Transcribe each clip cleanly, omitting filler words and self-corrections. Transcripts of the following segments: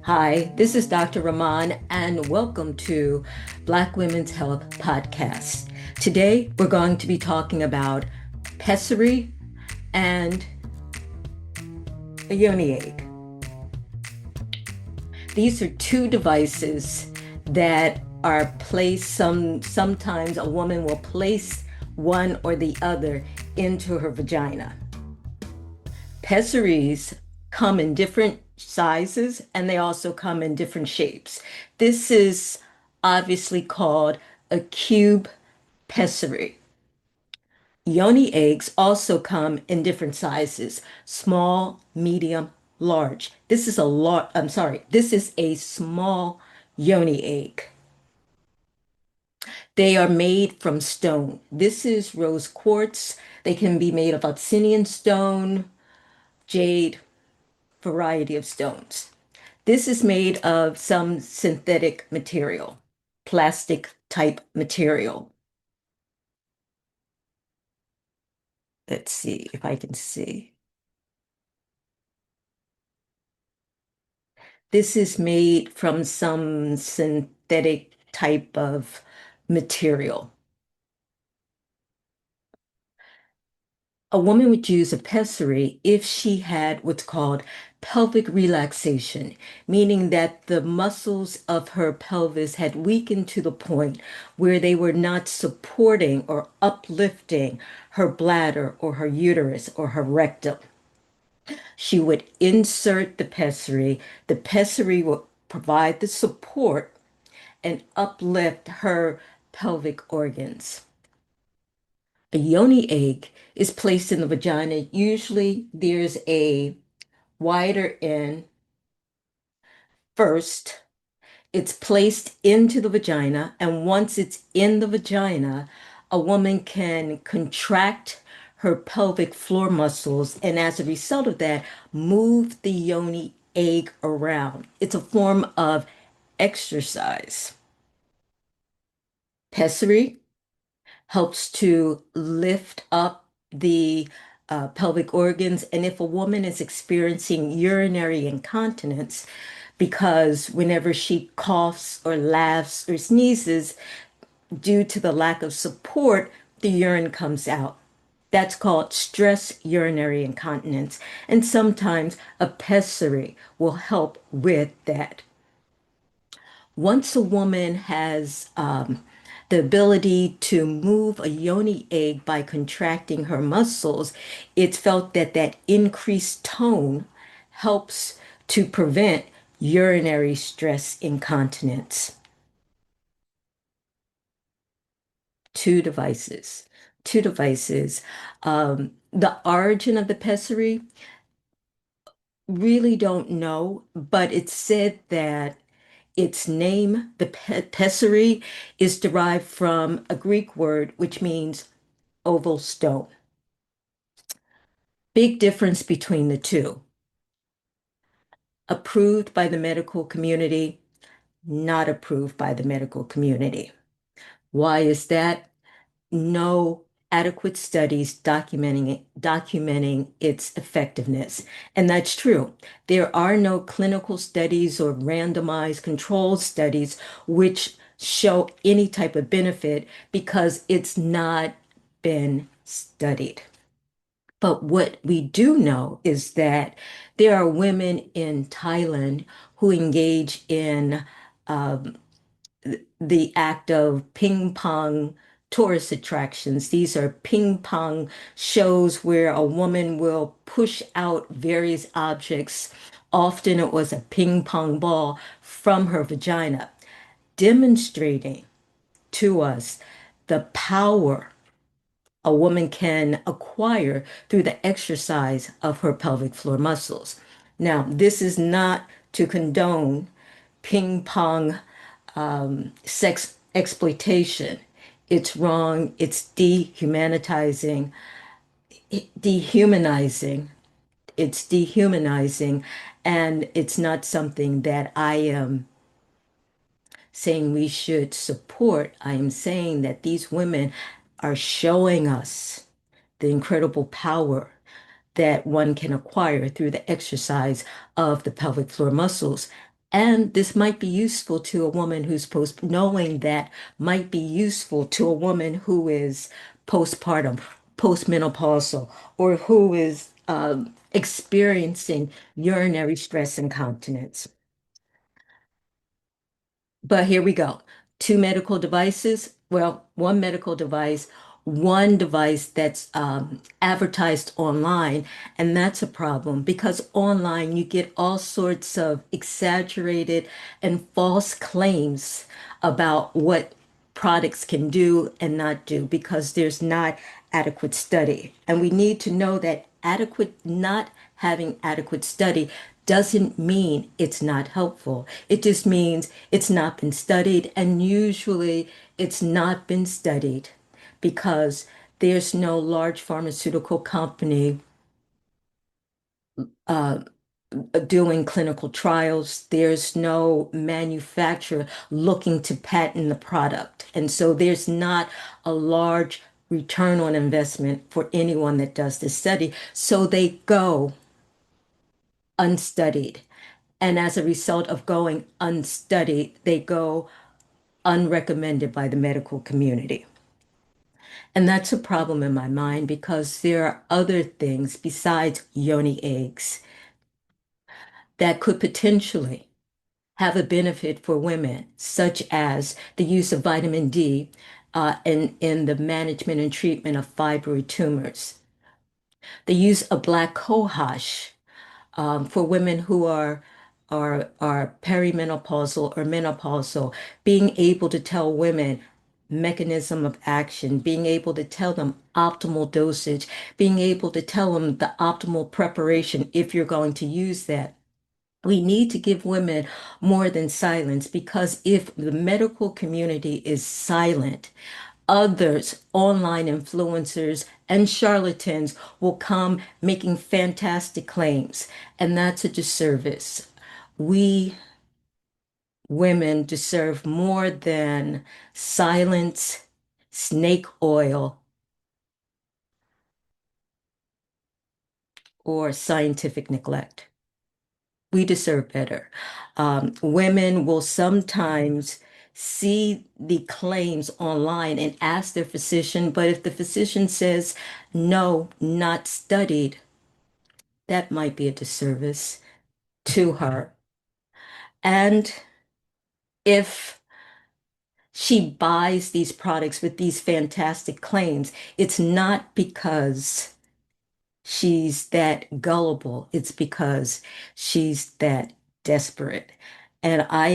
Hi, this is Dr. Rahman, and welcome to Black Women's Health Podcast. Today, we're going to be talking about pessary and a yoni egg. These are two devices that are placed sometimes a woman will place one or the other into her vagina. Pessaries come in different sizes and they also come in different shapes. This is obviously called a cube pessary. Yoni eggs also come in different sizes, small, medium, large. This is a small yoni egg. They are made from stone. This is rose quartz. They can be made of obsidian stone, jade, variety of stones. This is made of some synthetic material, plastic type material. Let's see if I can see. This is made from some synthetic type of material. A woman would use a pessary if she had what's called pelvic relaxation, meaning that the muscles of her pelvis had weakened to the point where they were not supporting or uplifting her bladder or her uterus or her rectum. She would insert the pessary. The pessary would provide the support and uplift her pelvic organs. A yoni egg is placed in the vagina. Usually there's a wider end first. It's placed into the vagina, and once it's in the vagina, a woman can contract her pelvic floor muscles, and as a result of that, move the yoni egg around. It's a form of exercise. Pessary helps to lift up the pelvic organs. And if a woman is experiencing urinary incontinence, because whenever she coughs or laughs or sneezes, due to the lack of support, the urine comes out. That's called stress urinary incontinence. And sometimes a pessary will help with that. Once a woman has the ability to move a yoni egg by contracting her muscles, it's felt that that increased tone helps to prevent urinary stress incontinence. Two devices. Two devices. The origin of the pessary, really don't know, but it's said that its name, the pessary, is derived from a Greek word which means oval stone. Big difference between the two. Approved by the medical community, not approved by the medical community. Why is that? No adequate studies documenting its effectiveness. And that's true. There are no clinical studies or randomized controlled studies which show any type of benefit because it's not been studied. But what we do know is that there are women in Thailand who engage in um, the act of ping pong tourist attractions. These are ping pong shows where a woman will push out various objects. Often it was a ping pong ball from her vagina, demonstrating to us the power a woman can acquire through the exercise of her pelvic floor muscles. Now, this is not to condone ping pong sex exploitation. It's wrong. It's dehumanizing. It's dehumanizing. And it's not something that I am saying we should support. I am saying that these women are showing us the incredible power that one can acquire through the exercise of the pelvic floor muscles. And this might be useful to a woman who's knowing that might be useful to a woman who is postpartum, postmenopausal, or who is experiencing urinary stress incontinence. But here we go. Two medical devices. Well, one medical device, one device that's advertised online. And that's a problem because online you get all sorts of exaggerated and false claims about what products can do and not do because there's not adequate study. And we need to know that not having adequate study doesn't mean it's not helpful. It just means it's not been studied, and usually it's not been studied because there's no large pharmaceutical company uh, doing clinical trials. There's no manufacturer looking to patent the product. And so there's not a large return on investment for anyone that does this study. So they go unstudied. And as a result of going unstudied, they go unrecommended by the medical community. And that's a problem in my mind because there are other things besides yoni eggs that could potentially have a benefit for women, such as the use of vitamin D in the management and treatment of fibroid tumors, the use of black cohosh for women who are perimenopausal or menopausal, being able to tell women mechanism of action, being able to tell them optimal dosage, being able to tell them the optimal preparation if you're going to use that. We need to give women more than silence because if the medical community is silent, others, online influencers and charlatans, will come making fantastic claims, and that's a disservice. We women deserve more than silence, snake oil, or scientific neglect. We deserve better. Women will sometimes see the claims online and ask their physician, but if the physician says, no, not studied, that might be a disservice to her. And if she buys these products with these fantastic claims, it's not because she's that gullible. It's because she's that desperate. And I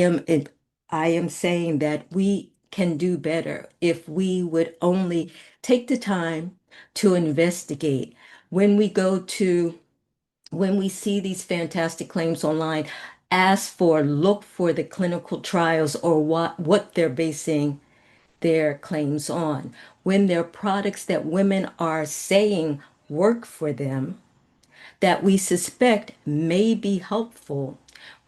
am saying that we can do better if we would only take the time to investigate when we go to when we see these fantastic claims online, look for the clinical trials or what they're basing their claims on. When there are products that women are saying work for them, that we suspect may be helpful,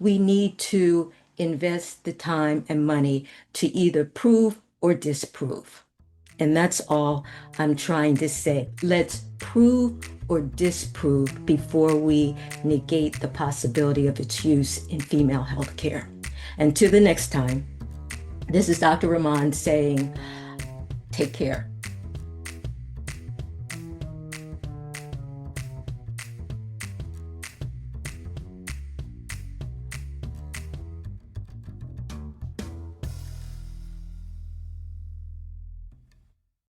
we need to invest the time and money to either prove or disprove. And that's all I'm trying to say. Let's prove or disprove before we negate the possibility of its use in female health care. And to the next time, this is Dr. Rahman saying, take care.